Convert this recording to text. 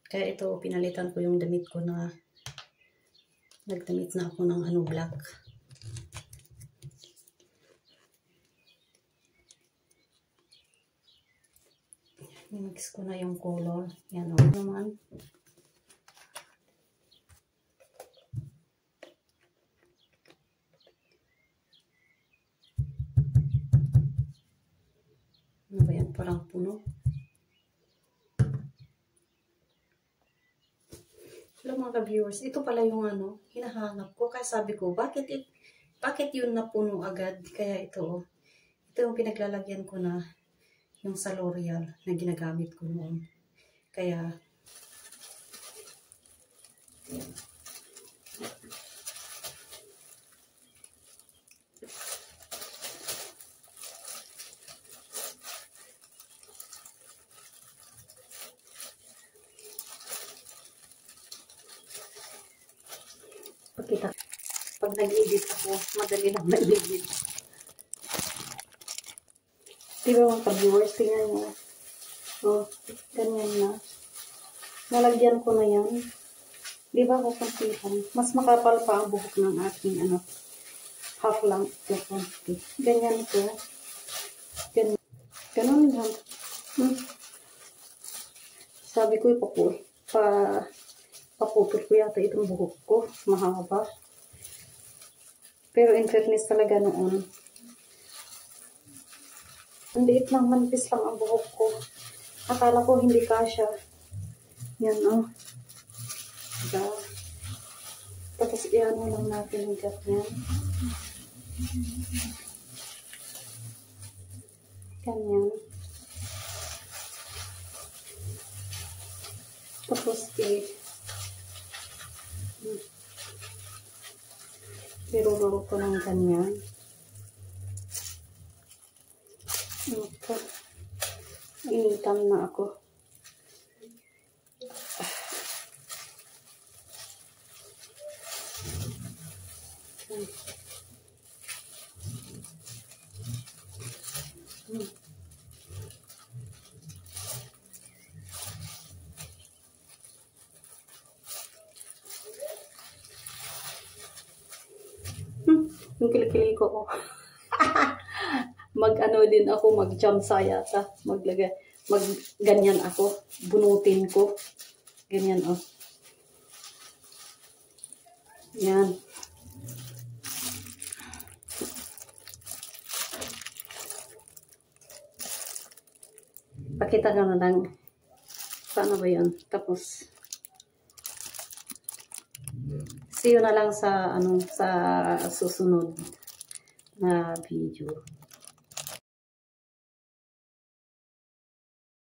Kaya ito, pinalitan ko yung damit ko na nagdamit na ako ng ano, black. Mix ko na yung color. Yan o naman. Ano ba yan? Parang puno. Hello mga viewers, ito pala yung ano, hinahanap ko. Kaya sabi ko, bakit yun napuno agad? Kaya ito yung pinaglalagyan ko na yung sa L'Oreal na ginagamit ko noon. Kaya, pakita. Pag nag-edit ako, madali lang nag-edit. Diba mga viewers, tingnan mo. Oh, ganyan na. Nalagyan ko na yan. Diba ako kuntihan? Mas makapal pa ang buhok ng aking ano. Half lang ito kunti. Ganyan ito. Ganun lang. Sabi ko papupul ko yata itong buhok ko. Mahaba. Pero in fairness talaga noon. Ang liit lang, manipis lang ang buhok ko. Akala ko hindi kasya. Yan o. Diba? Tapos iano lang natin yung ganyan. Ganyan. Tapos iruluro ko ng ganyan. Ito. Initan na ako. Yung kilikili ko. Mag-ano din ako, mag-jamsa yata. Mag-ganyan ako. Bunutin ko. Ganyan, oh. Yan. Pakita ka na lang. Paano ba yan? Tapos, see you na lang sa, sa susunod na video.